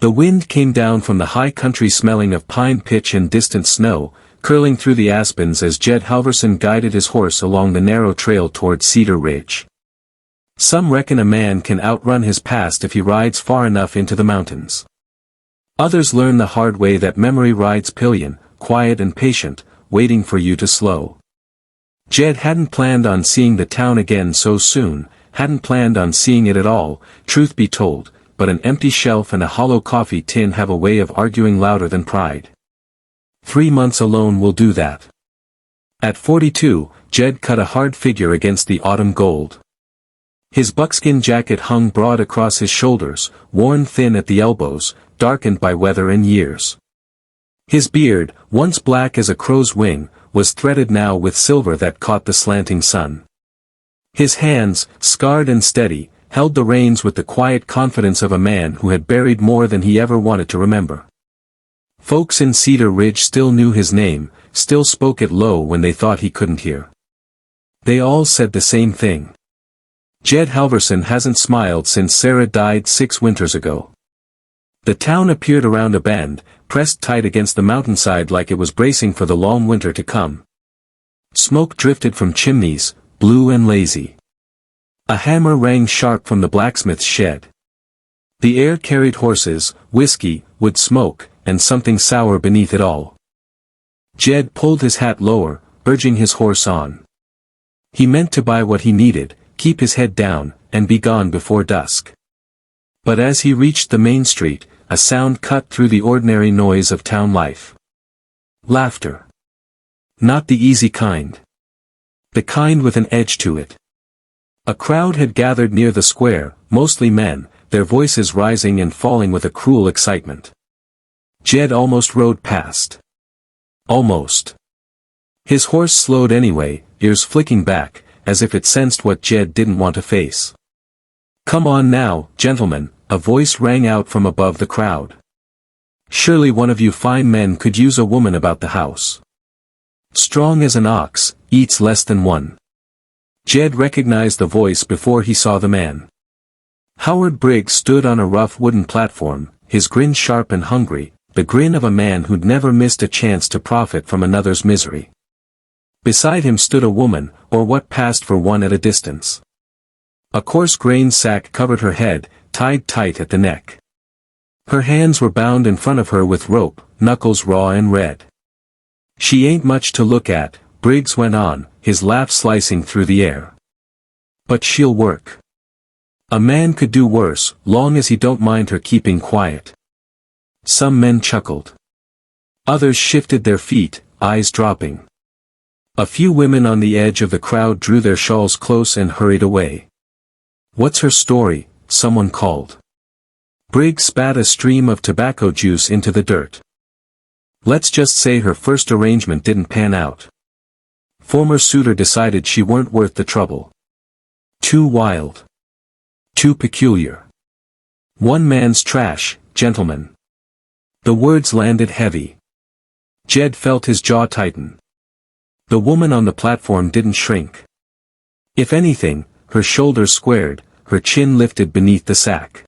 The wind came down from the high country smelling of pine pitch and distant snow, curling through the aspens as Jed Halverson guided his horse along the narrow trail toward Cedar Ridge. Some reckon a man can outrun his past if he rides far enough into the mountains. Others learn the hard way that memory rides pillion, quiet and patient, waiting for you to slow. Jed hadn't planned on seeing the town again so soon, hadn't planned on seeing it at all, truth be told, but an empty shelf and a hollow coffee tin have a way of arguing louder than pride. 3 months alone will do that. At 42, Jed cut a hard figure against the autumn gold. His buckskin jacket hung broad across his shoulders, worn thin at the elbows, darkened by weather and years. His beard, once black as a crow's wing, was threaded now with silver that caught the slanting sun. His hands, scarred and steady, held the reins with the quiet confidence of a man who had buried more than he ever wanted to remember. Folks in Cedar Ridge still knew his name, still spoke it low when they thought he couldn't hear. They all said the same thing. Jed Halverson hasn't smiled since Sarah died 6 winters ago. The town appeared around a bend, pressed tight against the mountainside like it was bracing for the long winter to come. Smoke drifted from chimneys, blue and lazy. A hammer rang sharp from the blacksmith's shed. The air carried horses, whiskey, wood smoke, and something sour beneath it all. Jed pulled his hat lower, urging his horse on. He meant to buy what he needed, keep his head down, and be gone before dusk. But as he reached the main street, a sound cut through the ordinary noise of town life. Laughter. Not the easy kind. The kind with an edge to it. A crowd had gathered near the square, mostly men, their voices rising and falling with a cruel excitement. Jed almost rode past. Almost. His horse slowed anyway, ears flicking back, as if it sensed what Jed didn't want to face. "Come on now, gentlemen," a voice rang out from above the crowd. "Surely one of you fine men could use a woman about the house. Strong as an ox, eats less than one." Jed recognized the voice before he saw the man. Howard Briggs stood on a rough wooden platform, his grin sharp and hungry, the grin of a man who'd never missed a chance to profit from another's misery. Beside him stood a woman, or what passed for one at a distance. A coarse grain sack covered her head, tied tight at the neck. Her hands were bound in front of her with rope, knuckles raw and red. "She ain't much to look at," Briggs went on, his laugh slicing through the air. "But she'll work. A man could do worse, long as he don't mind her keeping quiet." Some men chuckled. Others shifted their feet, eyes dropping. A few women on the edge of the crowd drew their shawls close and hurried away. "What's her story?" someone called. Briggs spat a stream of tobacco juice into the dirt. "Let's just say her first arrangement didn't pan out. Former suitor decided she weren't worth the trouble. Too wild. Too peculiar. One man's trash, gentlemen." The words landed heavy. Jed felt his jaw tighten. The woman on the platform didn't shrink. If anything, her shoulders squared, her chin lifted beneath the sack.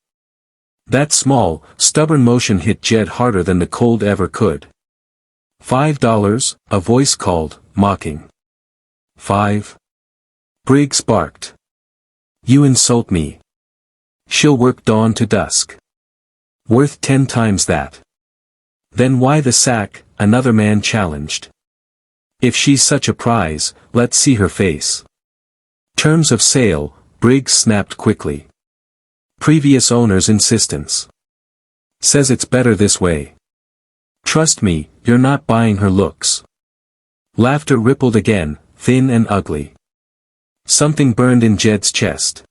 That small, stubborn motion hit Jed harder than the cold ever could. $5, a voice called, mocking. "5? Briggs barked. "You insult me. She'll work dawn to dusk. Worth 10 times that." "Then why the sack?" another man challenged. "If she's such a prize, let's see her face." "Terms of sale," Briggs snapped quickly. "Previous owner's insistence. Says it's better this way. Trust me, you're not buying her looks." Laughter rippled again, thin and ugly. Something burned in Jed's chest.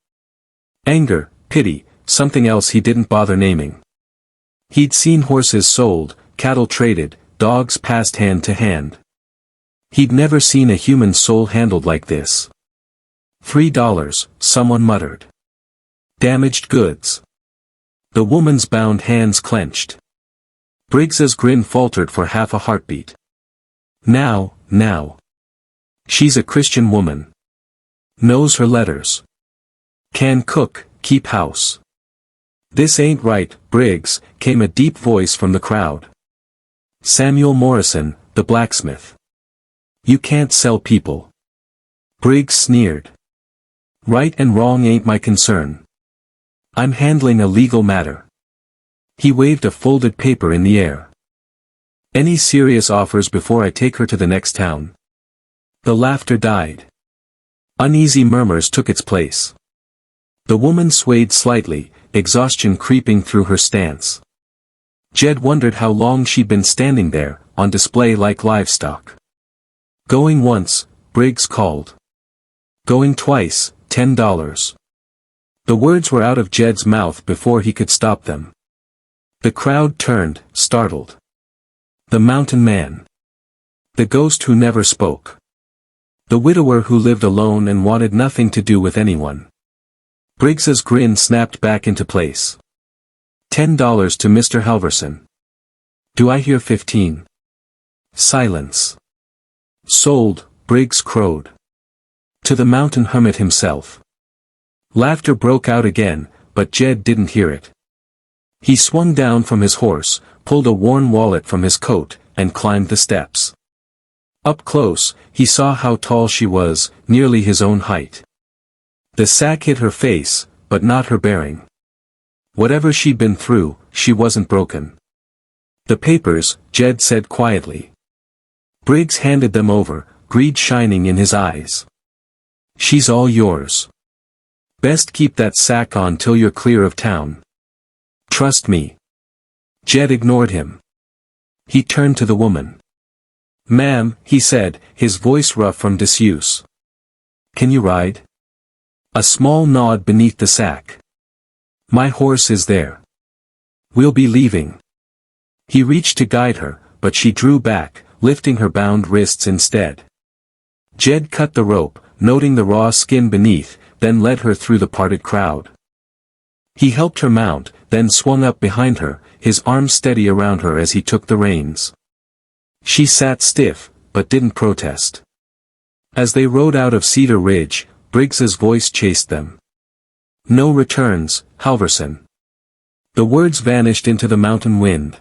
Anger, pity, something else he didn't bother naming. He'd seen horses sold, cattle traded, dogs passed hand to hand. He'd never seen a human soul handled like this. $3, someone muttered. Damaged goods. The woman's bound hands clenched. Briggs's grin faltered for half a heartbeat. Now. She's a Christian woman. Knows her letters. Can cook, keep house. "This ain't right, Briggs," came a deep voice from the crowd. "Samuel Morrison, the blacksmith. You can't sell people." Briggs sneered. "Right and wrong ain't my concern. I'm handling a legal matter." He waved a folded paper in the air. "Any serious offers before I take her to the next town?" The laughter died. Uneasy murmurs took its place. The woman swayed slightly, exhaustion creeping through her stance. Jed wondered how long she'd been standing there, on display like livestock. "Going once," Briggs called. "Going twice, $10. The words were out of Jed's mouth before he could stop them. The crowd turned, startled. The mountain man. The ghost who never spoke. The widower who lived alone and wanted nothing to do with anyone. Briggs's grin snapped back into place. $10 to Mr. Halverson. Do I hear 15? Silence. Sold, Briggs crowed. To the mountain hermit himself. Laughter broke out again, but Jed didn't hear it. He swung down from his horse, pulled a worn wallet from his coat, and climbed the steps. Up close, he saw how tall she was, nearly his own height. The sack hit her face, but not her bearing. Whatever she'd been through, she wasn't broken. "The papers," Jed said quietly. Briggs handed them over, greed shining in his eyes. "She's all yours. Best keep that sack on till you're clear of town. Trust me." Jed ignored him. He turned to the woman. "Ma'am," he said, his voice rough from disuse. "Can you ride?" A small nod beneath the sack. "My horse is there. We'll be leaving." He reached to guide her, but she drew back, lifting her bound wrists instead. Jed cut the rope, noting the raw skin beneath, then led her through the parted crowd. He helped her mount, then swung up behind her, his arms steady around her as he took the reins. She sat stiff, but didn't protest. As they rode out of Cedar Ridge, Briggs's voice chased them. "No returns, Halverson." The words vanished into the mountain wind.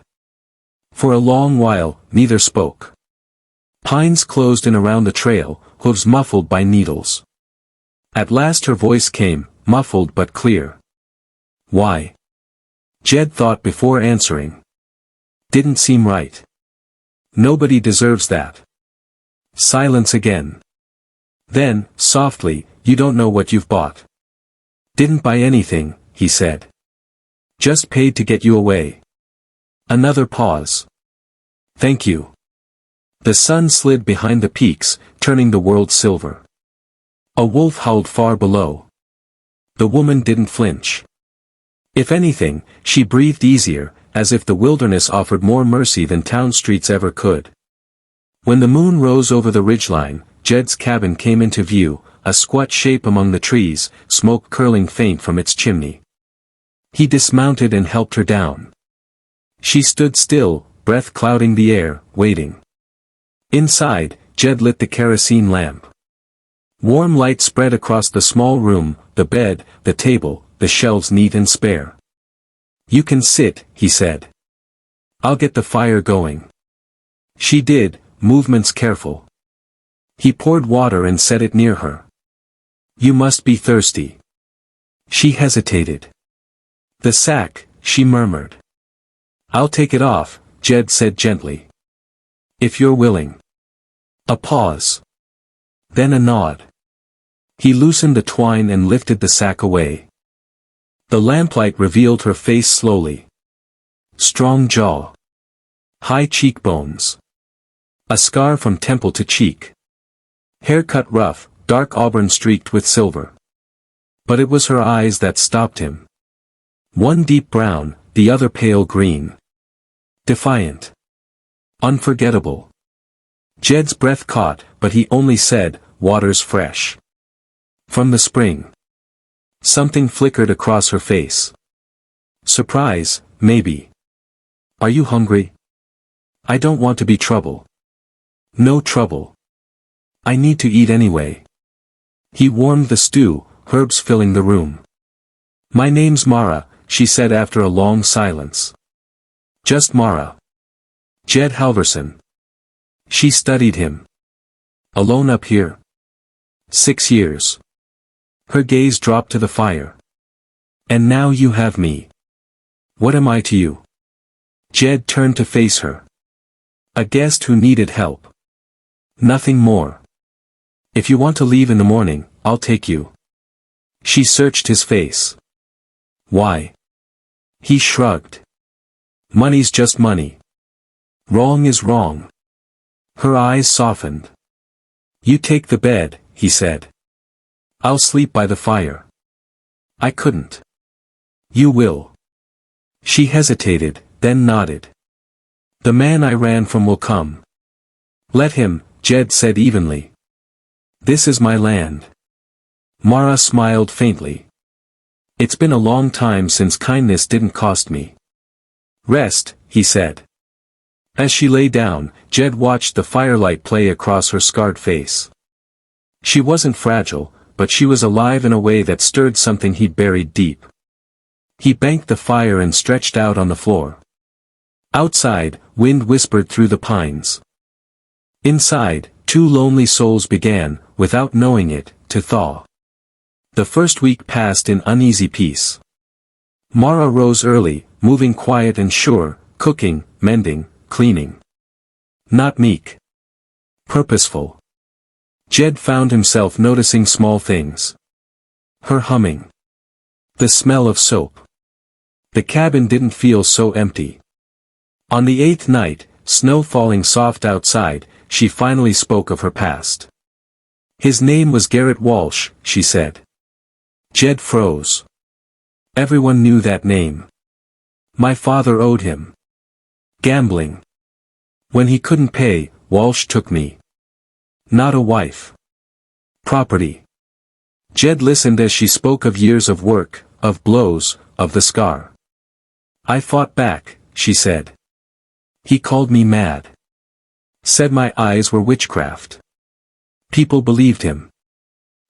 For a long while, neither spoke. Pines closed in around the trail, hooves muffled by needles. At last her voice came, muffled but clear. "Why?" Jed thought before answering. "Didn't seem right. Nobody deserves that." Silence again. Then, softly, "You don't know what you've bought." "Didn't buy anything," he said. "Just paid to get you away." Another pause. "Thank you." The sun slid behind the peaks, turning the world silver. A wolf howled far below. The woman didn't flinch. If anything, she breathed easier, as if the wilderness offered more mercy than town streets ever could. When the moon rose over the ridgeline, Jed's cabin came into view, a squat shape among the trees, smoke curling faint from its chimney. He dismounted and helped her down. She stood still, breath clouding the air, waiting. Inside, Jed lit the kerosene lamp. Warm light spread across the small room, the bed, the table, the shelves neat and spare. "You can sit," he said. "I'll get the fire going." She did, movements careful. He poured water and set it near her. "You must be thirsty." She hesitated. "The sack," she murmured. "I'll take it off," Jed said gently. "If you're willing." A pause. Then a nod. He loosened the twine and lifted the sack away. The lamplight revealed her face slowly. Strong jaw. High cheekbones. A scar from temple to cheek. Hair cut rough, dark auburn streaked with silver. But it was her eyes that stopped him. One deep brown, the other pale green. Defiant. Unforgettable. Jed's breath caught, but he only said, "Water's fresh. From the spring." Something flickered across her face. Surprise, maybe. "Are you hungry?" "I don't want to be trouble." "No trouble. I need to eat anyway." He warmed the stew, herbs filling the room. "My name's Mara," she said after a long silence. Just Mara. Jed Halverson. She studied him. Alone up here. 6 years. Her gaze dropped to the fire. And now you have me. What am I to you? Jed turned to face her. A guest who needed help. Nothing more. If you want to leave in the morning, I'll take you. She searched his face. Why? He shrugged. Money's just money. Wrong is wrong. Her eyes softened. You take the bed, he said. I'll sleep by the fire. I couldn't. You will. She hesitated, then nodded. The man I ran from will come. Let him, Jed said evenly. This is my land. Mara smiled faintly. It's been a long time since kindness didn't cost me. Rest, he said. As she lay down, Jed watched the firelight play across her scarred face. She wasn't fragile, but she was alive in a way that stirred something he'd buried deep. He banked the fire and stretched out on the floor. Outside, wind whispered through the pines. Inside, two lonely souls began, without knowing it, to thaw. The first week passed in uneasy peace. Mara rose early, moving quiet and sure, cooking, mending, cleaning. Not meek. Purposeful. Jed found himself noticing small things. Her humming. The smell of soap. The cabin didn't feel so empty. On the 8th night, snow falling soft outside, she finally spoke of her past. His name was Garrett Walsh, she said. Jed froze. Everyone knew that name. My father owed him. Gambling. When he couldn't pay, Walsh took me. Not a wife. Property. Jed listened as she spoke of years of work, of blows, of the scar. I fought back, she said. He called me mad. Said my eyes were witchcraft. People believed him.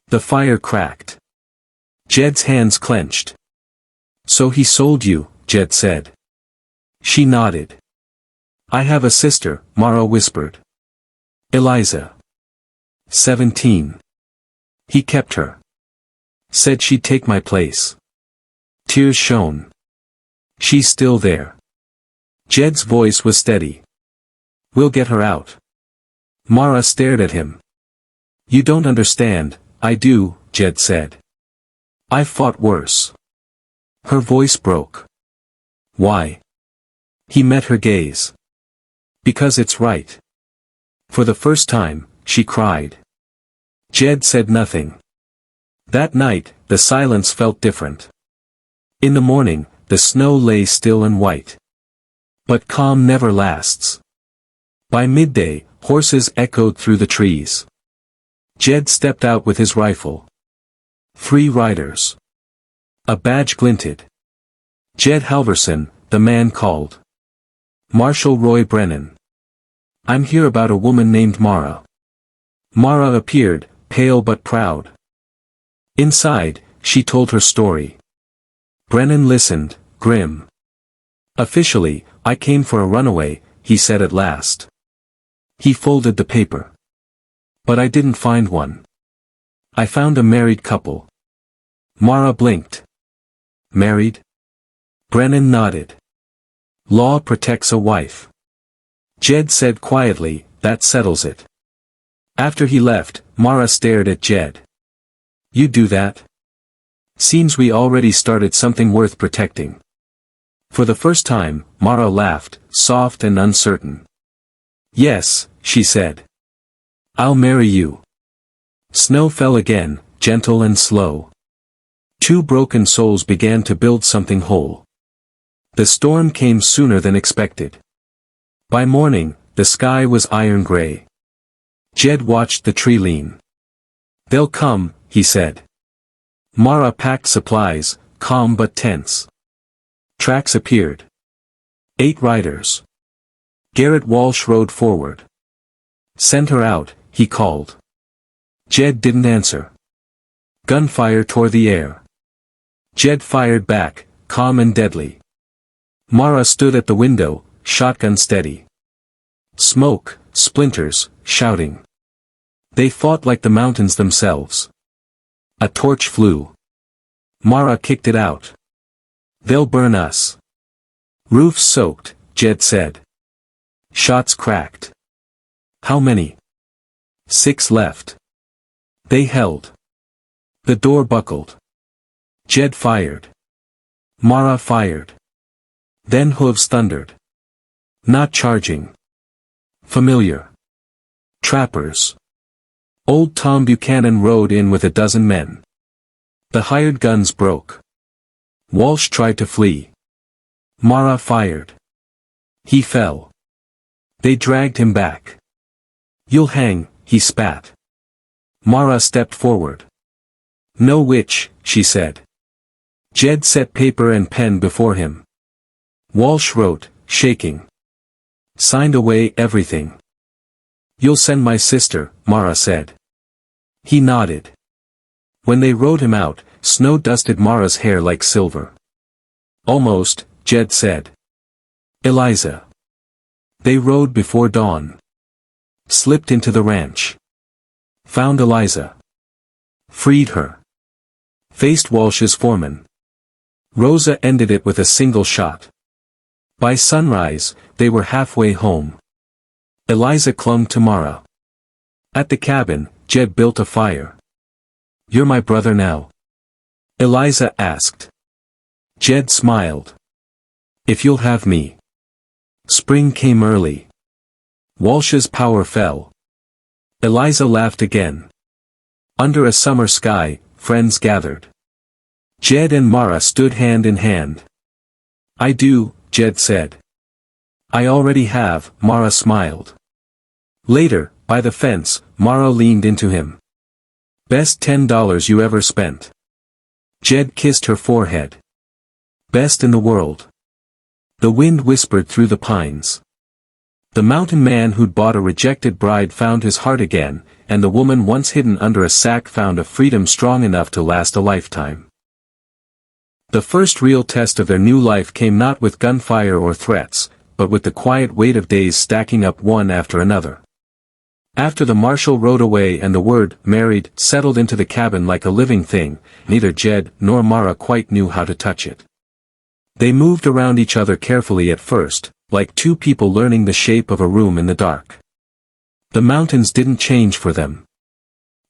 The fire cracked. Jed's hands clenched. So he sold you, Jed said. She nodded. I have a sister, Mara whispered. Eliza. 17. He kept her. Said she'd take my place. Tears shone. She's still there. Jed's voice was steady. We'll get her out. Mara stared at him. You don't understand, I do, Jed said. I've fought worse. Her voice broke. Why? He met her gaze. Because it's right. For the first time, she cried. Jed said nothing. That night, the silence felt different. In the morning, the snow lay still and white. But calm never lasts. By midday, horses echoed through the trees. Jed stepped out with his rifle. 3 riders. A badge glinted. Jed Halverson, the man called. Marshal Roy Brennan. I'm here about a woman named Mara. Mara appeared, pale but proud. Inside, she told her story. Brennan listened, grim. Officially, I came for a runaway, he said at last. He folded the paper. But I didn't find one. I found a married couple. Mara blinked. Married? Brennan nodded. Law protects a wife. Jed said quietly, that settles it. After he left, Mara stared at Jed. You do that? Seems we already started something worth protecting. For the first time, Mara laughed, soft and uncertain. Yes, she said. I'll marry you. Snow fell again, gentle and slow. 2 broken souls began to build something whole. The storm came sooner than expected. By morning, the sky was iron gray. Jed watched the tree lean. They'll come, he said. Mara packed supplies, calm but tense. Tracks appeared. 8 riders. Garrett Walsh rode forward. Send her out, he called. Jed didn't answer. Gunfire tore the air. Jed fired back, calm and deadly. Mara stood at the window, shotgun steady. Smoke, splinters, shouting. They fought like the mountains themselves. A torch flew. Mara kicked it out. They'll burn us. Roofs soaked, Jed said. Shots cracked. How many? 6 left. They held. The door buckled. Jed fired. Mara fired. Then hooves thundered. Not charging. Familiar. Trappers. Old Tom Buchanan rode in with a dozen men. The hired guns broke. Walsh tried to flee. Mara fired. He fell. They dragged him back. You'll hang, he spat. Mara stepped forward. No witch, she said. Jed set paper and pen before him. Walsh wrote, shaking. Signed away everything. You'll send my sister, Mara said. He nodded. When they rode him out, snow dusted Mara's hair like silver. Almost, Jed said. Eliza. They rode before dawn. Slipped into the ranch. Found Eliza. Freed her. Faced Walsh's foreman. Rosa ended it with a single shot. By sunrise, they were halfway home. Eliza clung to Mara. At the cabin, Jed built a fire. You're my brother now? Eliza asked. Jed smiled. If you'll have me. Spring came early. Walsh's power fell. Eliza laughed again. Under a summer sky, friends gathered. Jed and Mara stood hand in hand. I do, Jed said. I already have, Mara smiled. Later, by the fence, Mara leaned into him. Best $10 you ever spent. Jed kissed her forehead. Best in the world. The wind whispered through the pines. The mountain man who'd bought a rejected bride found his heart again, and the woman once hidden under a sack found a freedom strong enough to last a lifetime. The first real test of their new life came not with gunfire or threats, but with the quiet weight of days stacking up one after another. After the marshal rode away and the word, married, settled into the cabin like a living thing, neither Jed nor Mara quite knew how to touch it. They moved around each other carefully at first, like two people learning the shape of a room in the dark. The mountains didn't change for them.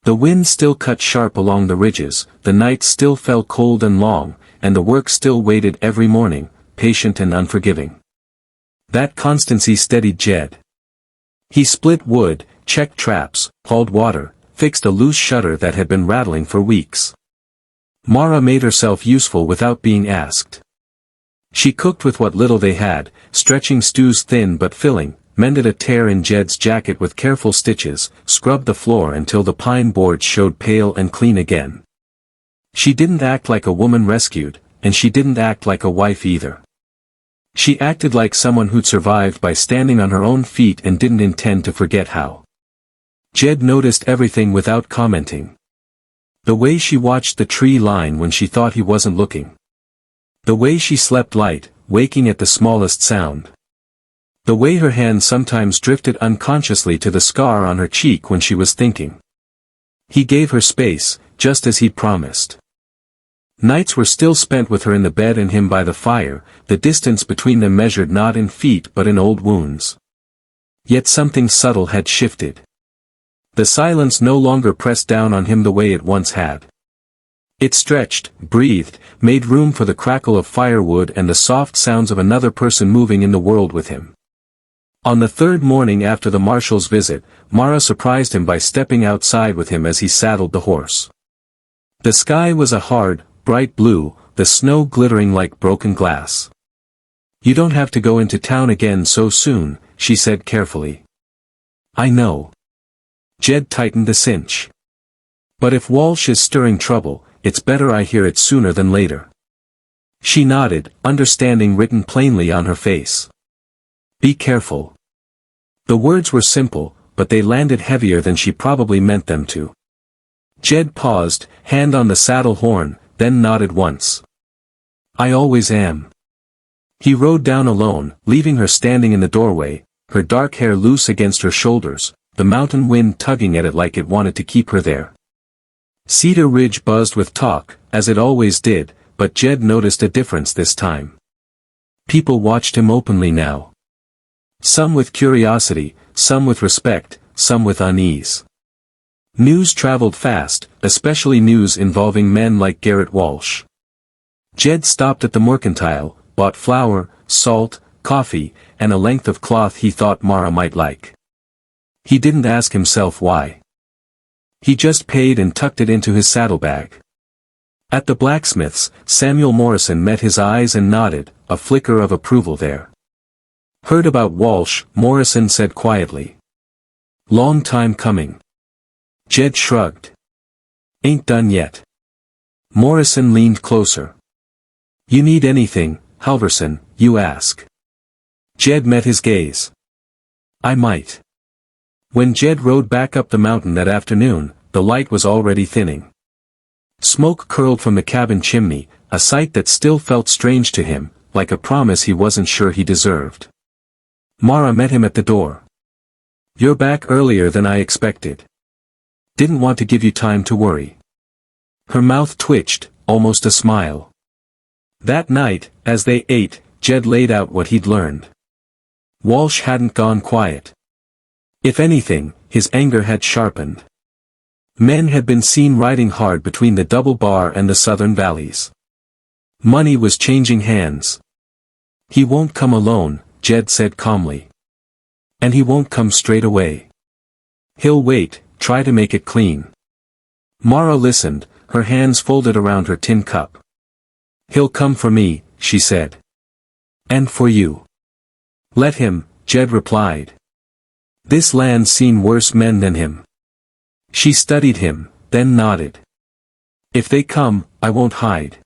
The wind still cut sharp along the ridges, the nights still fell cold and long, and the work still waited every morning, patient and unforgiving. That constancy steadied Jed. He split wood, checked traps, hauled water, fixed a loose shutter that had been rattling for weeks. Mara made herself useful without being asked. She cooked with what little they had, stretching stews thin but filling, mended a tear in Jed's jacket with careful stitches, scrubbed the floor until the pine boards showed pale and clean again. She didn't act like a woman rescued, and she didn't act like a wife either. She acted like someone who'd survived by standing on her own feet and didn't intend to forget how. Jed noticed everything without commenting. The way she watched the tree line when she thought he wasn't looking. The way she slept light, waking at the smallest sound. The way her hand sometimes drifted unconsciously to the scar on her cheek when she was thinking. He gave her space, just as he'd promised. Nights were still spent with her in the bed and him by the fire, the distance between them measured not in feet but in old wounds. Yet something subtle had shifted. The silence no longer pressed down on him the way it once had. It stretched, breathed, made room for the crackle of firewood and the soft sounds of another person moving in the world with him. On the third morning after the marshal's visit, Mara surprised him by stepping outside with him as he saddled the horse. The sky was a hard, bright blue, the snow glittering like broken glass. You don't have to go into town again so soon, she said carefully. I know. Jed tightened the cinch. But if Walsh is stirring trouble, it's better I hear it sooner than later. She nodded, understanding written plainly on her face. Be careful. The words were simple, but they landed heavier than she probably meant them to. Jed paused, hand on the saddle horn, then nodded once. I always am. He rode down alone, leaving her standing in the doorway, her dark hair loose against her shoulders, the mountain wind tugging at it like it wanted to keep her there. Cedar Ridge buzzed with talk, as it always did, but Jed noticed a difference this time. People watched him openly now. Some with curiosity, some with respect, some with unease. News traveled fast, especially news involving men like Garrett Walsh. Jed stopped at the mercantile, bought flour, salt, coffee, and a length of cloth he thought Mara might like. He didn't ask himself why. He just paid and tucked it into his saddlebag. At the blacksmith's, Samuel Morrison met his eyes and nodded, a flicker of approval there. Heard about Walsh, Morrison said quietly. Long time coming. Jed shrugged. Ain't done yet. Morrison leaned closer. You need anything, Halverson, you ask. Jed met his gaze. I might. When Jed rode back up the mountain that afternoon, the light was already thinning. Smoke curled from the cabin chimney, a sight that still felt strange to him, like a promise he wasn't sure he deserved. Mara met him at the door. You're back earlier than I expected. Didn't want to give you time to worry. Her mouth twitched, almost a smile. That night, as they ate, Jed laid out what he'd learned. Walsh hadn't gone quiet. If anything, his anger had sharpened. Men had been seen riding hard between the Double Bar and the southern valleys. Money was changing hands. He won't come alone, Jed said calmly. And he won't come straight away. He'll wait, try to make it clean. Mara listened, her hands folded around her tin cup. He'll come for me, she said. And for you. Let him, Jed replied. This land's seen worse men than him. She studied him, then nodded. If they come, I won't hide.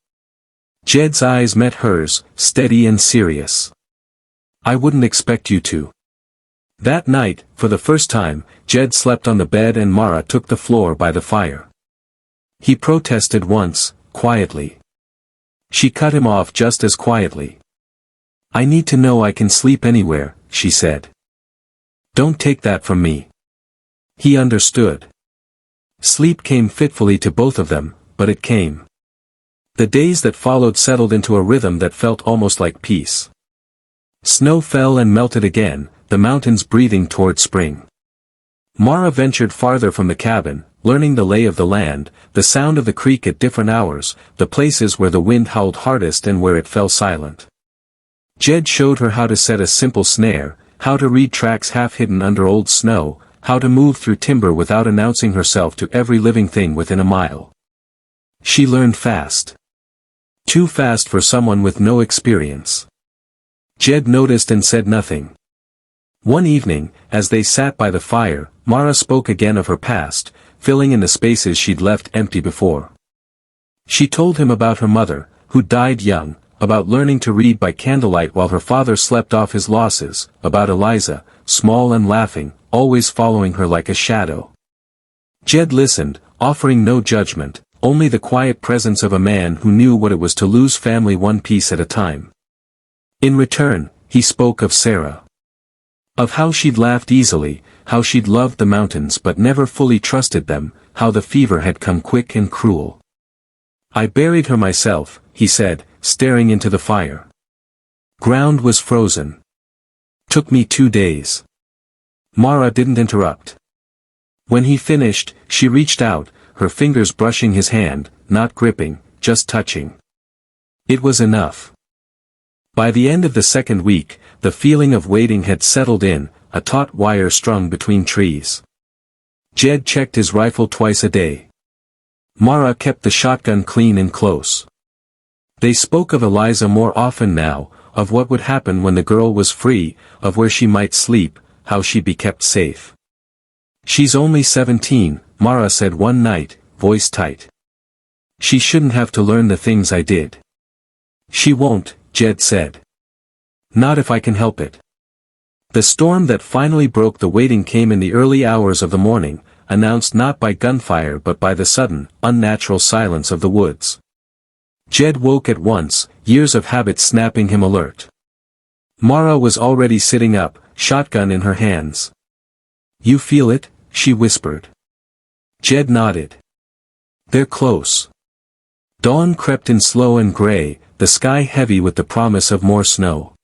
Jed's eyes met hers, steady and serious. I wouldn't expect you to. That night, for the first time, Jed slept on the bed and Mara took the floor by the fire. He protested once, quietly. She cut him off just as quietly. I need to know I can sleep anywhere, she said. Don't take that from me. He understood. Sleep came fitfully to both of them, but it came. The days that followed settled into a rhythm that felt almost like peace. Snow fell and melted again, the mountains breathing toward spring. Mara ventured farther from the cabin, learning the lay of the land, the sound of the creek at different hours, the places where the wind howled hardest and where it fell silent. Jed showed her how to set a simple snare, how to read tracks half hidden under old snow, how to move through timber without announcing herself to every living thing within a mile. She learned fast. Too fast for someone with no experience. Jed noticed and said nothing. One evening, as they sat by the fire, Mara spoke again of her past, filling in the spaces she'd left empty before. She told him about her mother, who died young, about learning to read by candlelight while her father slept off his losses, about Eliza, small and laughing, always following her like a shadow. Jed listened, offering no judgment, only the quiet presence of a man who knew what it was to lose family one piece at a time. In return, he spoke of Sarah. Of how she'd laughed easily, how she'd loved the mountains but never fully trusted them, how the fever had come quick and cruel. I buried her myself, he said, staring into the fire. Ground was frozen. Took me 2 days. Mara didn't interrupt. When he finished, she reached out, her fingers brushing his hand, not gripping, just touching. It was enough. By the end of the second week, the feeling of waiting had settled in, a taut wire strung between trees. Jed checked his rifle twice a day. Mara kept the shotgun clean and close. They spoke of Eliza more often now, of what would happen when the girl was free, of where she might sleep, how she'd be kept safe. She's only 17, Mara said one night, voice tight. She shouldn't have to learn the things I did. She won't, Jed said. Not if I can help it. The storm that finally broke the waiting came in the early hours of the morning, announced not by gunfire but by the sudden, unnatural silence of the woods. Jed woke at once, years of habit snapping him alert. Mara was already sitting up, shotgun in her hands. "You feel it?" she whispered. Jed nodded. "They're close." Dawn crept in slow and gray, the sky heavy with the promise of more snow.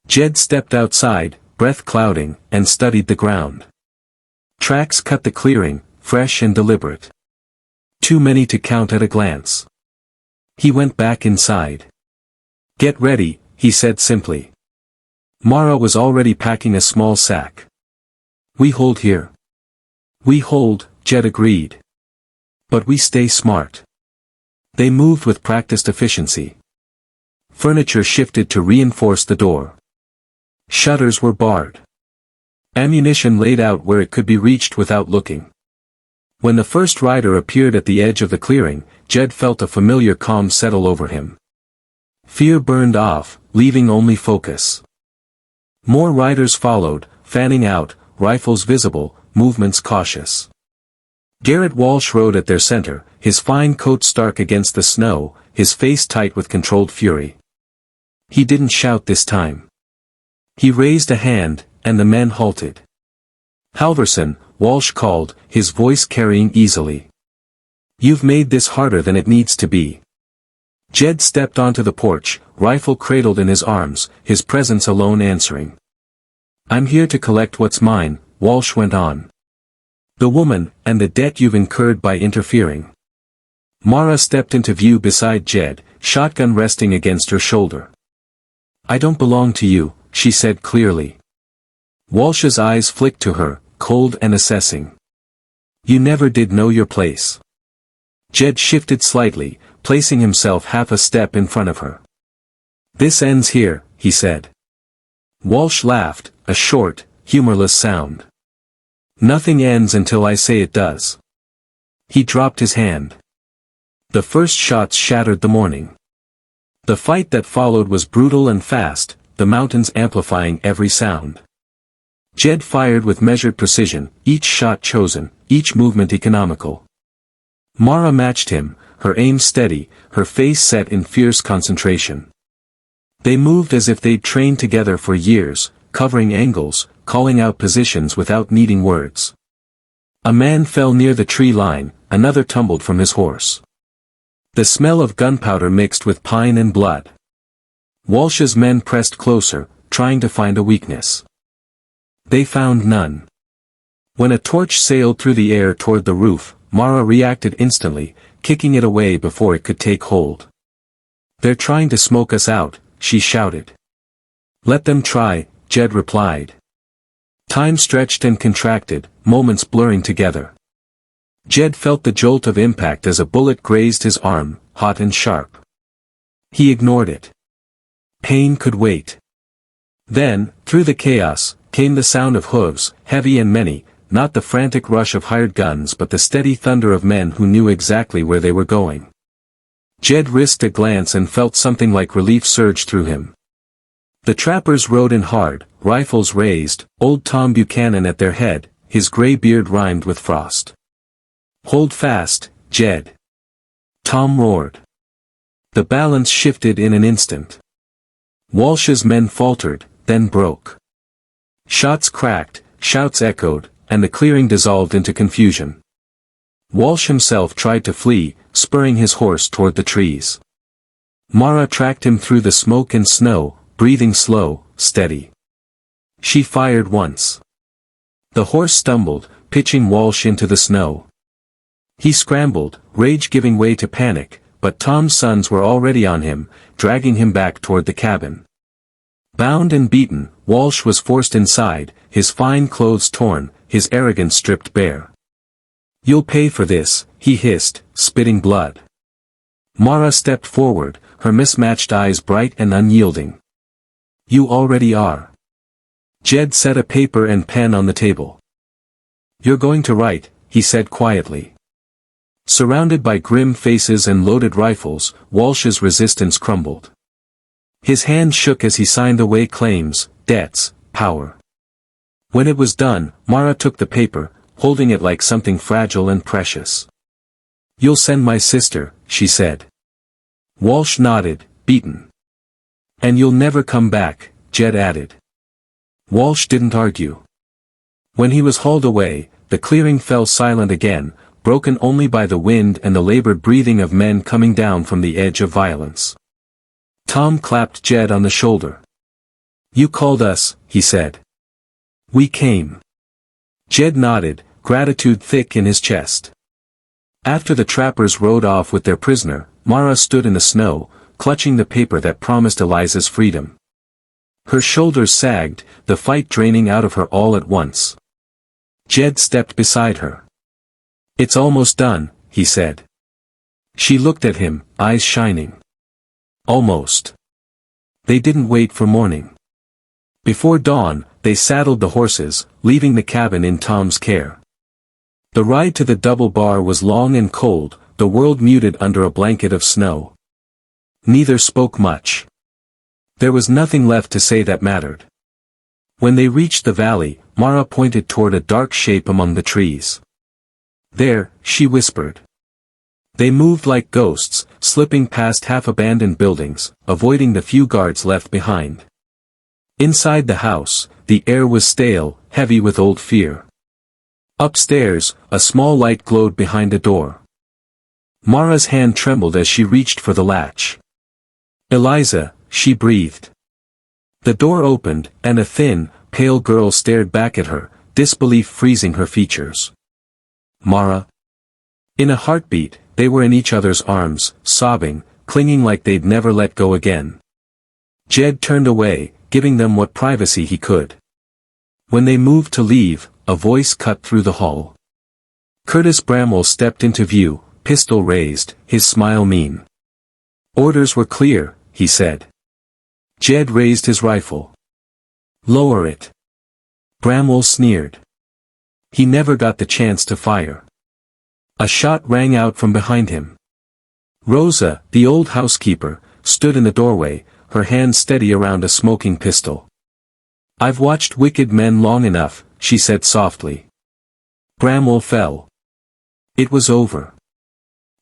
Jed stepped outside, breath clouding, and studied the ground. Tracks cut the clearing, fresh and deliberate. Too many to count at a glance. He went back inside. "Get ready," he said simply. Mara was already packing a small sack. "We hold here." "We hold," Jed agreed. "But we stay smart." They moved with practiced efficiency. Furniture shifted to reinforce the door. Shutters were barred. Ammunition laid out where it could be reached without looking. When the first rider appeared at the edge of the clearing, Jed felt a familiar calm settle over him. Fear burned off, leaving only focus. More riders followed, fanning out, rifles visible, movements cautious. Garrett Walsh rode at their center, his fine coat stark against the snow, his face tight with controlled fury. He didn't shout this time. He raised a hand, and the men halted. "Halverson," Walsh called, his voice carrying easily. "You've made this harder than it needs to be." Jed stepped onto the porch, rifle cradled in his arms, his presence alone answering. "I'm here to collect what's mine," Walsh went on. "The woman, and the debt you've incurred by interfering." Mara stepped into view beside Jed, shotgun resting against her shoulder. "I don't belong to you," she said clearly. Walsh's eyes flicked to her, cold and assessing. "You never did know your place." Jed shifted slightly, placing himself half a step in front of her. "This ends here," he said. Walsh laughed, a short, humorless sound. "Nothing ends until I say it does." He dropped his hand. The first shots shattered the morning. The fight that followed was brutal and fast, the mountains amplifying every sound. Jed fired with measured precision, each shot chosen, each movement economical. Mara matched him, her aim steady, her face set in fierce concentration. They moved as if they'd trained together for years, covering angles, calling out positions without needing words. A man fell near the tree line, another tumbled from his horse. The smell of gunpowder mixed with pine and blood. Walsh's men pressed closer, trying to find a weakness. They found none. When a torch sailed through the air toward the roof, Mara reacted instantly, kicking it away before it could take hold. "They're trying to smoke us out," she shouted. "Let them try," Jed replied. Time stretched and contracted, moments blurring together. Jed felt the jolt of impact as a bullet grazed his arm, hot and sharp. He ignored it. Pain could wait. Then, through the chaos, came the sound of hooves, heavy and many, not the frantic rush of hired guns but the steady thunder of men who knew exactly where they were going. Jed risked a glance and felt something like relief surge through him. The trappers rode in hard, rifles raised, old Tom Buchanan at their head, his gray beard rimed with frost. "Hold fast, Jed!" Tom roared. The balance shifted in an instant. Walsh's men faltered, then broke. Shots cracked, shouts echoed, and the clearing dissolved into confusion. Walsh himself tried to flee, spurring his horse toward the trees. Mara tracked him through the smoke and snow, breathing slow, steady. She fired once. The horse stumbled, pitching Walsh into the snow. He scrambled, rage giving way to panic, but Tom's sons were already on him, dragging him back toward the cabin. Bound and beaten, Walsh was forced inside, his fine clothes torn, his arrogance stripped bare. "You'll pay for this," he hissed, spitting blood. Mara stepped forward, her mismatched eyes bright and unyielding. "You already are." Jed set a paper and pen on the table. "You're going to write," he said quietly. Surrounded by grim faces and loaded rifles, Walsh's resistance crumbled. His hand shook as he signed away claims, debts, power. When it was done, Mara took the paper, holding it like something fragile and precious. "You'll send my sister," she said. Walsh nodded, beaten. And you'll never come back, Jed added. Walsh didn't argue. When he was hauled away, the clearing fell silent again, broken only by the wind and the labored breathing of men coming down from the edge of violence. Tom clapped Jed on the shoulder. You called us, he said. We came. Jed nodded, gratitude thick in his chest. After the trappers rode off with their prisoner, Mara stood in the snow, clutching the paper that promised Eliza's freedom. Her shoulders sagged, the fight draining out of her all at once. Jed stepped beside her. It's almost done, he said. She looked at him, eyes shining. Almost. They didn't wait for morning. Before dawn, they saddled the horses, leaving the cabin in Tom's care. The ride to the double bar was long and cold, the world muted under a blanket of snow. Neither spoke much. There was nothing left to say that mattered. When they reached the valley, Mara pointed toward a dark shape among the trees. There, she whispered. They moved like ghosts, slipping past half-abandoned buildings, avoiding the few guards left behind. Inside the house, the air was stale, heavy with old fear. Upstairs, a small light glowed behind a door. Mara's hand trembled as she reached for the latch. Eliza, she breathed. The door opened, and a thin, pale girl stared back at her, disbelief freezing her features. Mara. In a heartbeat, they were in each other's arms, sobbing, clinging like they'd never let go again. Jed turned away, giving them what privacy he could. When they moved to leave, a voice cut through the hall. Curtis Bramwell stepped into view, pistol raised, his smile mean. Orders were clear, he said. Jed raised his rifle. Lower it. Bramwell sneered. He never got the chance to fire. A shot rang out from behind him. Rosa, the old housekeeper, stood in the doorway, her hand steady around a smoking pistol. I've watched wicked men long enough, she said softly. Bramwell fell. It was over.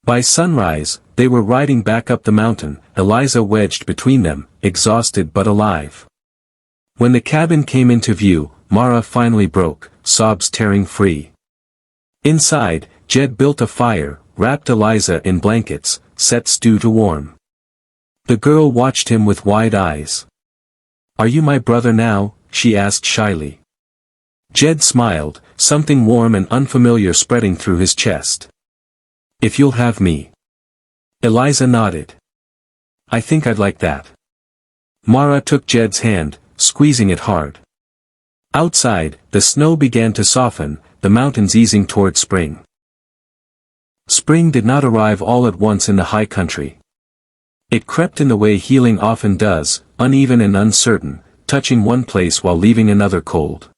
By sunrise, they were riding back up the mountain, Eliza wedged between them, exhausted but alive. When the cabin came into view, Mara finally broke, sobs tearing free. Inside, Jed built a fire, wrapped Eliza in blankets, set stew to warm. The girl watched him with wide eyes. Are you my brother now? She asked shyly. Jed smiled, something warm and unfamiliar spreading through his chest. If you'll have me. Eliza nodded. I think I'd like that. Mara took Jed's hand, squeezing it hard. Outside, the snow began to soften, the mountains easing toward spring. Spring did not arrive all at once in the high country. It crept in the way healing often does, uneven and uncertain, touching one place while leaving another cold.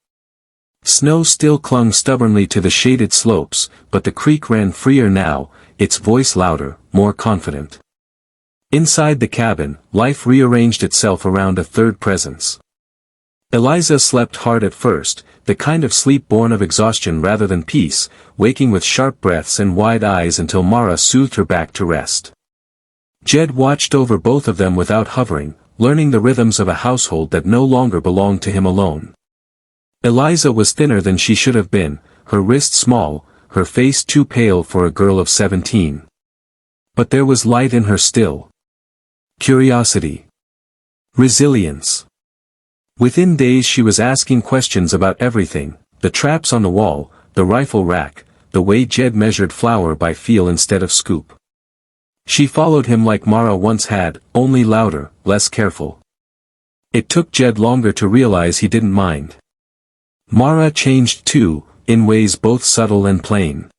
Snow still clung stubbornly to the shaded slopes, but the creek ran freer now, its voice louder, more confident. Inside the cabin, life rearranged itself around a third presence. Eliza slept hard at first, the kind of sleep born of exhaustion rather than peace, waking with sharp breaths and wide eyes until Mara soothed her back to rest. Jed watched over both of them without hovering, learning the rhythms of a household that no longer belonged to him alone. Eliza was thinner than she should have been, her wrist small, her face too pale for a girl of 17. But there was light in her still. Curiosity. Resilience. Within days she was asking questions about everything, the traps on the wall, the rifle rack, the way Jed measured flour by feel instead of scoop. She followed him like Mara once had, only louder, less careful. It took Jed longer to realize he didn't mind. Mara changed too, in ways both subtle and plain.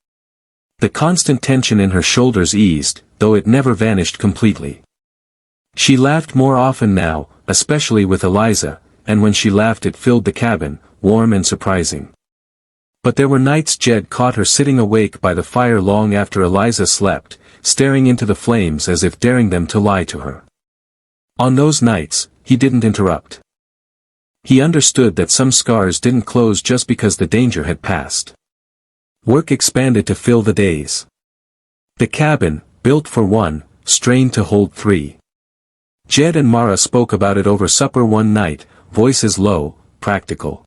The constant tension in her shoulders eased, though it never vanished completely. She laughed more often now, especially with Eliza, and when she laughed it filled the cabin, warm and surprising. But there were nights Jed caught her sitting awake by the fire long after Eliza slept, staring into the flames as if daring them to lie to her. On those nights, he didn't interrupt. He understood that some scars didn't close just because the danger had passed. Work expanded to fill the days. The cabin, built for one, strained to hold three. Jed and Mara spoke about it over supper one night, voices low, practical.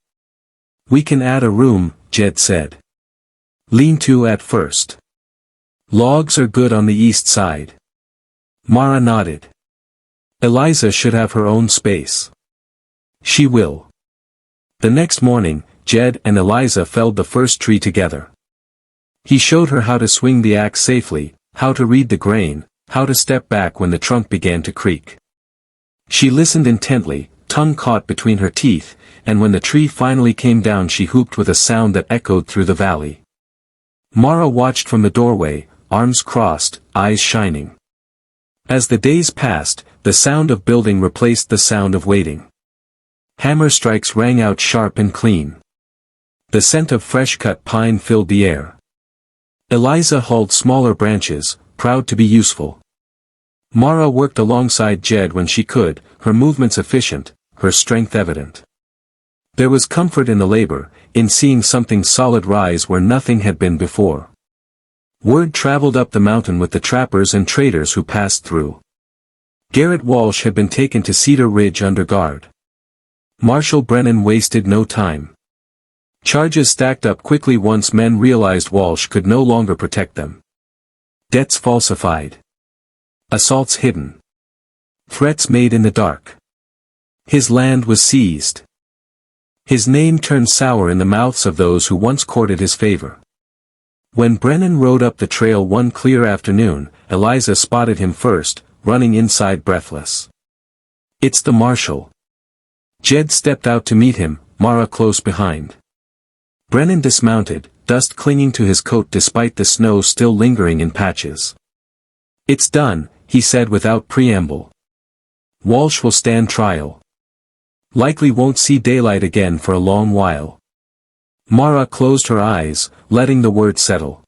"We can add a room," Jed said. "Lean-to at first. Logs are good on the east side." Mara nodded. "Eliza should have her own space." "She will." The next morning, Jed and Eliza felled the first tree together. He showed her how to swing the axe safely, how to read the grain, how to step back when the trunk began to creak. She listened intently, tongue caught between her teeth, and when the tree finally came down she whooped with a sound that echoed through the valley. Mara watched from the doorway, arms crossed, eyes shining. As the days passed, the sound of building replaced the sound of waiting. Hammer strikes rang out sharp and clean. The scent of fresh-cut pine filled the air. Eliza hauled smaller branches, proud to be useful. Mara worked alongside Jed when she could, her movements efficient, her strength evident. There was comfort in the labor, in seeing something solid rise where nothing had been before. Word traveled up the mountain with the trappers and traders who passed through. Garrett Walsh had been taken to Cedar Ridge under guard. Marshal Brennan wasted no time. Charges stacked up quickly once men realized Walsh could no longer protect them. Debts falsified. Assaults hidden. Threats made in the dark. His land was seized. His name turned sour in the mouths of those who once courted his favor. When Brennan rode up the trail one clear afternoon, Eliza spotted him first, running inside breathless. "It's the marshal." Jed stepped out to meet him, Mara close behind. Brennan dismounted, dust clinging to his coat despite the snow still lingering in patches. "It's done," he said without preamble. "Walsh will stand trial. Likely won't see daylight again for a long while." Mara closed her eyes, letting the word settle.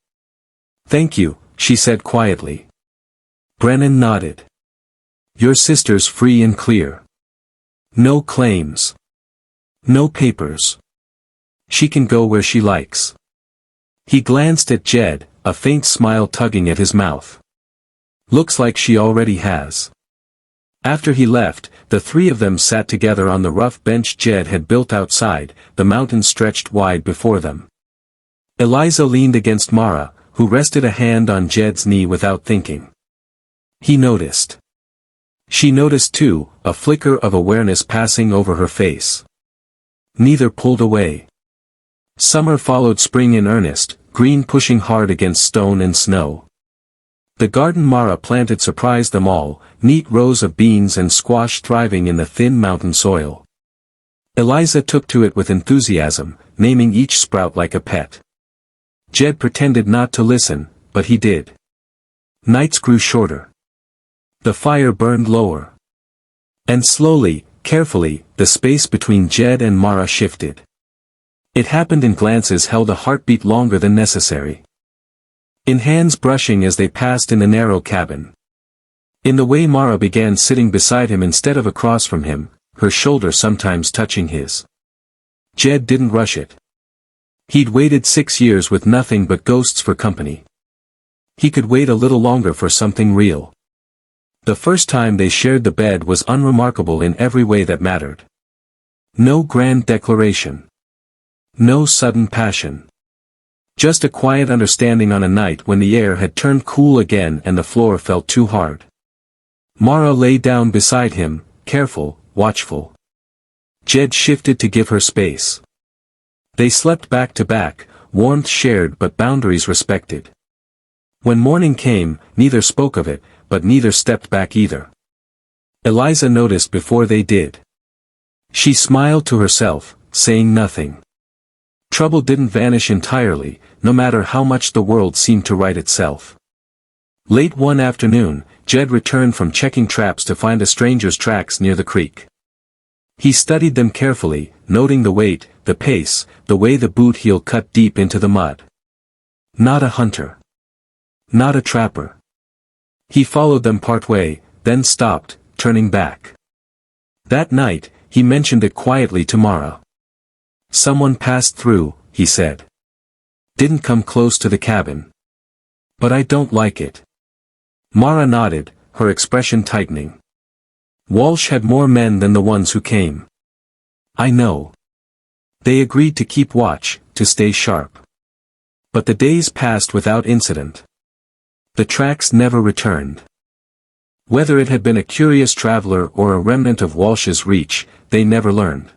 "Thank you," she said quietly. Brennan nodded. "Your sister's free and clear. No claims. No papers. She can go where she likes." He glanced at Jed, a faint smile tugging at his mouth. "Looks like she already has." After he left, the three of them sat together on the rough bench Jed had built outside, the mountain stretched wide before them. Eliza leaned against Mara, who rested a hand on Jed's knee without thinking. He noticed. She noticed too, a flicker of awareness passing over her face. Neither pulled away. Summer followed spring in earnest, green pushing hard against stone and snow. The garden Mara planted surprised them all, neat rows of beans and squash thriving in the thin mountain soil. Eliza took to it with enthusiasm, naming each sprout like a pet. Jed pretended not to listen, but he did. Nights grew shorter. The fire burned lower. And slowly, carefully, the space between Jed and Mara shifted. It happened in glances held a heartbeat longer than necessary. In hands brushing as they passed in the narrow cabin. In the way Mara began sitting beside him instead of across from him, her shoulder sometimes touching his. Jed didn't rush it. He'd waited 6 years with nothing but ghosts for company. He could wait a little longer for something real. The first time they shared the bed was unremarkable in every way that mattered. No grand declaration. No sudden passion. Just a quiet understanding on a night when the air had turned cool again and the floor felt too hard. Mara lay down beside him, careful, watchful. Jed shifted to give her space. They slept back to back, warmth shared but boundaries respected. When morning came, neither spoke of it, but neither stepped back either. Eliza noticed before they did. She smiled to herself, saying nothing. Trouble didn't vanish entirely, no matter how much the world seemed to right itself. Late one afternoon, Jed returned from checking traps to find a stranger's tracks near the creek. He studied them carefully, noting the weight, the pace, the way the boot heel cut deep into the mud. Not a hunter. Not a trapper. He followed them part way, then stopped, turning back. That night, he mentioned it quietly to Mara. "Someone passed through," he said. "Didn't come close to the cabin. But I don't like it." Mara nodded, her expression tightening. Walsh had more men than the ones who came. I know. They agreed to keep watch, to stay sharp. But the days passed without incident. The tracks never returned. Whether it had been a curious traveler or a remnant of Walsh's reach, they never learned.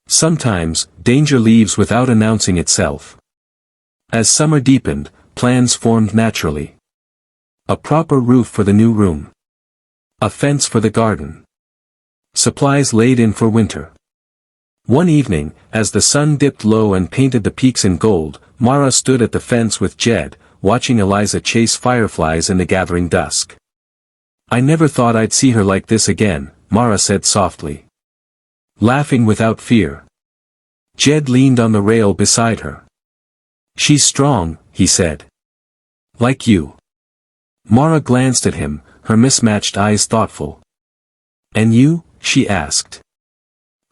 Sometimes, danger leaves without announcing itself. As summer deepened, plans formed naturally. A proper roof for the new room. A fence for the garden. Supplies laid in for winter. One evening, as the sun dipped low and painted the peaks in gold, Mara stood at the fence with Jed, watching Eliza chase fireflies in the gathering dusk. I never thought I'd see her like this again, Mara said softly. Laughing without fear. Jed leaned on the rail beside her. She's strong, he said. Like you. Mara glanced at him, her mismatched eyes thoughtful. And you? She asked.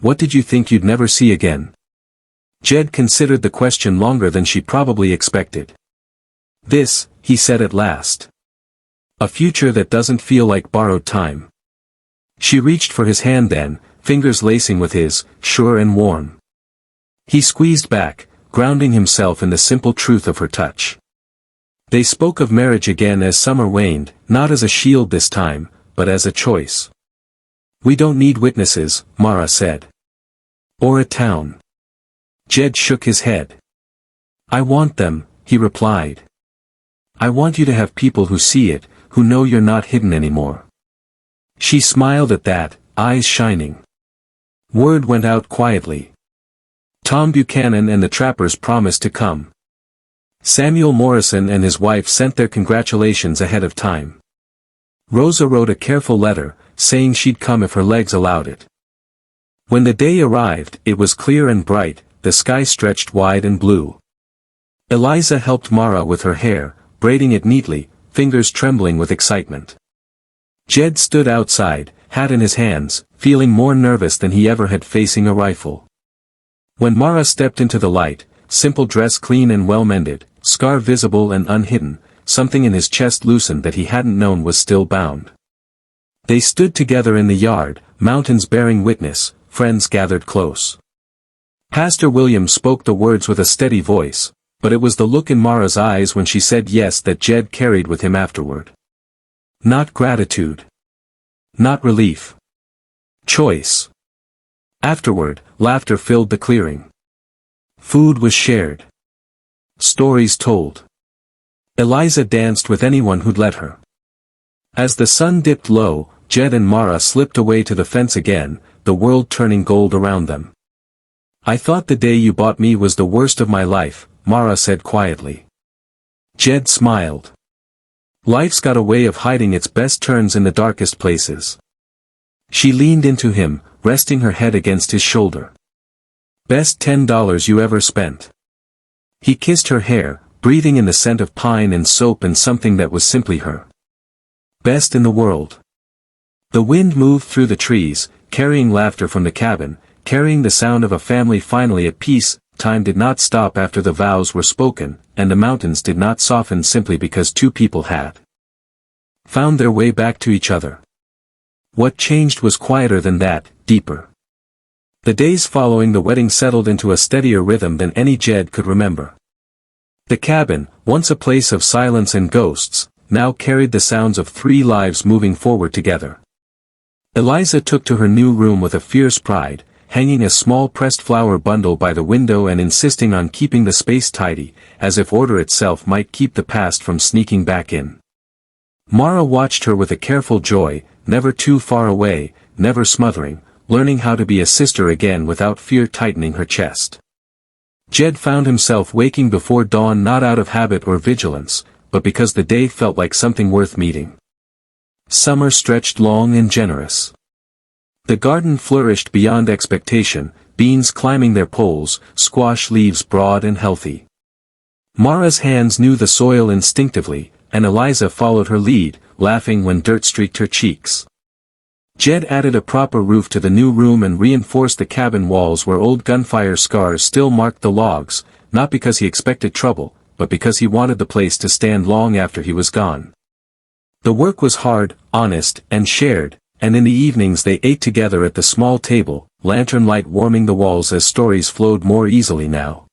What did you think you'd never see again? Jed considered the question longer than she probably expected. This, he said at last. A future that doesn't feel like borrowed time. She reached for his hand then, fingers lacing with his, sure and warm. He squeezed back, grounding himself in the simple truth of her touch. They spoke of marriage again as summer waned, not as a shield this time, but as a choice. We don't need witnesses, Mara said. Or a town. Jed shook his head. I want them, he replied. I want you to have people who see it, who know you're not hidden anymore. She smiled at that, eyes shining. Word went out quietly. Tom Buchanan and the trappers promised to come. Samuel Morrison and his wife sent their congratulations ahead of time. Rosa wrote a careful letter, saying she'd come if her legs allowed it. When the day arrived, it was clear and bright, the sky stretched wide and blue. Eliza helped Mara with her hair, braiding it neatly, fingers trembling with excitement. Jed stood outside, hat in his hands, feeling more nervous than he ever had facing a rifle. When Mara stepped into the light, simple dress clean and well-mended, scar visible and unhidden, something in his chest loosened that he hadn't known was still bound. They stood together in the yard, mountains bearing witness, friends gathered close. Pastor William spoke the words with a steady voice, but it was the look in Mara's eyes when she said yes that Jed carried with him afterward. Not gratitude. Not relief. Choice. Afterward, laughter filled the clearing. Food was shared. Stories told. Eliza danced with anyone who'd let her. As the sun dipped low, Jed and Mara slipped away to the fence again, the world turning gold around them. I thought the day you bought me was the worst of my life, Mara said quietly. Jed smiled. Life's got a way of hiding its best turns in the darkest places. She leaned into him, resting her head against his shoulder. Best $10 you ever spent. He kissed her hair, breathing in the scent of pine and soap and something that was simply her. Best in the world. The wind moved through the trees, carrying laughter from the cabin, carrying the sound of a family finally at peace. Time did not stop after the vows were spoken, and the mountains did not soften simply because two people had found their way back to each other. What changed was quieter than that, deeper. The days following the wedding settled into a steadier rhythm than any Jed could remember. The cabin, once a place of silence and ghosts, now carried the sounds of three lives moving forward together. Eliza took to her new room with a fierce pride, hanging a small pressed flower bundle by the window and insisting on keeping the space tidy, as if order itself might keep the past from sneaking back in. Mara watched her with a careful joy, never too far away, never smothering, learning how to be a sister again without fear tightening her chest. Jed found himself waking before dawn not out of habit or vigilance, but because the day felt like something worth meeting. Summer stretched long and generous. The garden flourished beyond expectation, beans climbing their poles, squash leaves broad and healthy. Mara's hands knew the soil instinctively, and Eliza followed her lead, laughing when dirt streaked her cheeks. Jed added a proper roof to the new room and reinforced the cabin walls where old gunfire scars still marked the logs, not because he expected trouble, but because he wanted the place to stand long after he was gone. The work was hard, honest, and shared, And in the evenings they ate together at the small table, lantern light warming the walls as stories flowed more easily now.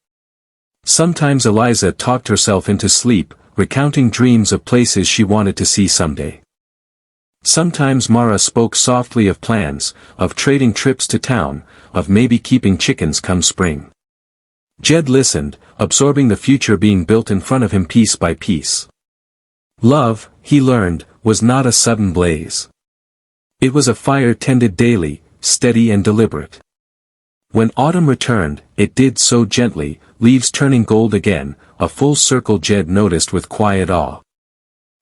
Sometimes Eliza talked herself into sleep, recounting dreams of places she wanted to see someday. Sometimes Mara spoke softly of plans, of trading trips to town, of maybe keeping chickens come spring. Jed listened, absorbing the future being built in front of him piece by piece. Love, he learned, was not a sudden blaze. It was a fire tended daily, steady and deliberate. When autumn returned, it did so gently, leaves turning gold again, a full circle Jed noticed with quiet awe.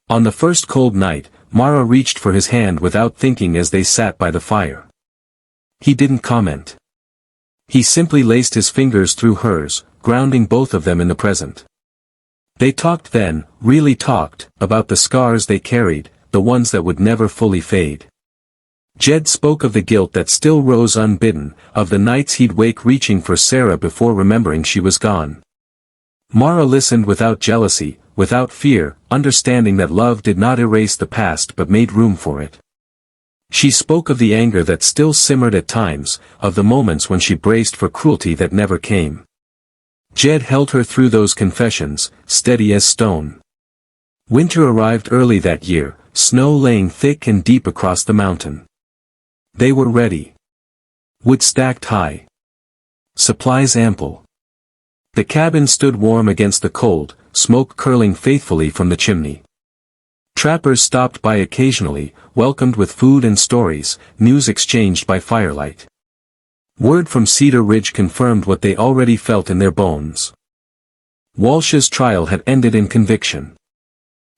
On the first cold night, Mara reached for his hand without thinking as they sat by the fire. He didn't comment. He simply laced his fingers through hers, grounding both of them in the present. They talked then, really talked, about the scars they carried, the ones that would never fully fade. Jed spoke of the guilt that still rose unbidden, of the nights he'd wake reaching for Sarah before remembering she was gone. Mara listened without jealousy, without fear, understanding that love did not erase the past but made room for it. She spoke of the anger that still simmered at times, of the moments when she braced for cruelty that never came. Jed held her through those confessions, steady as stone. Winter arrived early that year, snow laying thick and deep across the mountain. They were ready. Wood stacked high. Supplies ample. The cabin stood warm against the cold, smoke curling faithfully from the chimney. Trappers stopped by occasionally, welcomed with food and stories, news exchanged by firelight. Word from Cedar Ridge confirmed what they already felt in their bones. Walsh's trial had ended in conviction.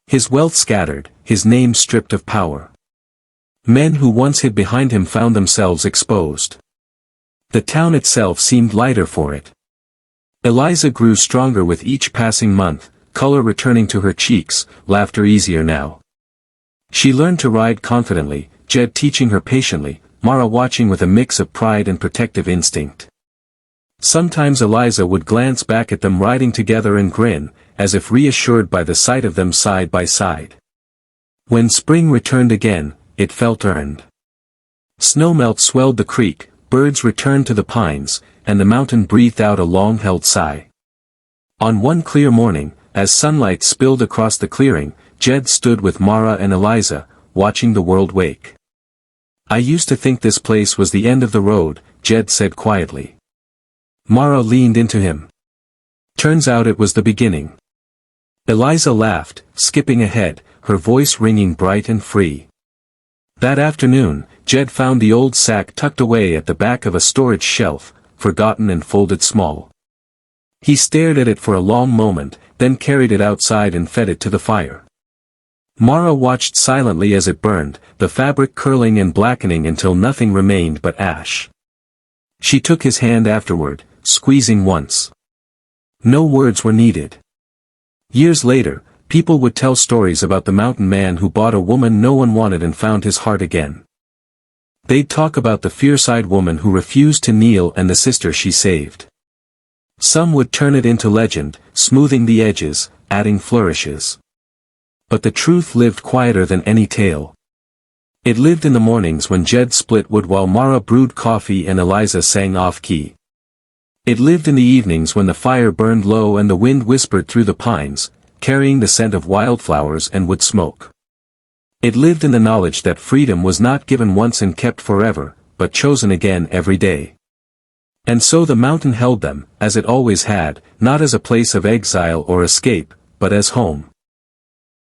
His wealth scattered, his name stripped of power. Men who once hid behind him found themselves exposed. The town itself seemed lighter for it. Eliza grew stronger with each passing month, color returning to her cheeks, laughter easier now. She learned to ride confidently, Jed teaching her patiently, Mara watching with a mix of pride and protective instinct. Sometimes Eliza would glance back at them riding together and grin, as if reassured by the sight of them side by side. When spring returned again, it felt earned. Snowmelt swelled the creek, birds returned to the pines, and the mountain breathed out a long-held sigh. On one clear morning, as sunlight spilled across the clearing, Jed stood with Mara and Eliza, watching the world wake. "I used to think this place was the end of the road," Jed said quietly. Mara leaned into him. "Turns out it was the beginning." Eliza laughed, skipping ahead, her voice ringing bright and free. That afternoon, Jed found the old sack tucked away at the back of a storage shelf, forgotten and folded small. He stared at it for a long moment, then carried it outside and fed it to the fire. Mara watched silently as it burned, the fabric curling and blackening until nothing remained but ash. She took his hand afterward, squeezing once. No words were needed. Years later, people would tell stories about the mountain man who bought a woman no one wanted and found his heart again. They'd talk about the fierce-eyed woman who refused to kneel and the sister she saved. Some would turn it into legend, smoothing the edges, adding flourishes. But the truth lived quieter than any tale. It lived in the mornings when Jed split wood while Mara brewed coffee and Eliza sang off-key. It lived in the evenings when the fire burned low and the wind whispered through the pines, carrying the scent of wildflowers and wood smoke. It lived in the knowledge that freedom was not given once and kept forever, but chosen again every day. And so the mountain held them, as it always had, not as a place of exile or escape, but as home.